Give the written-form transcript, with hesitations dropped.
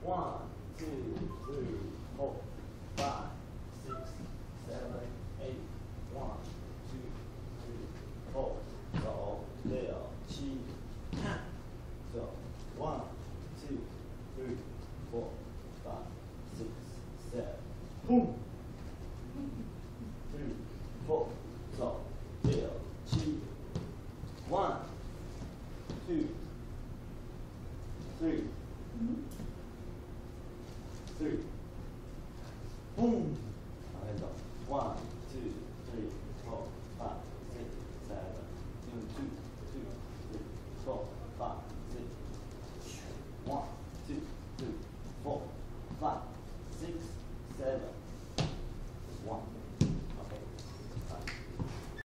1, 2, 3, 4, 5, 6, 7, 8. 1, 2, 3, 4.走6、7，看，走 1, 2, 3, 4, 5, 6, 7. Boom. 3, 4. 走6、7。1, 2, 3. 3. Boom.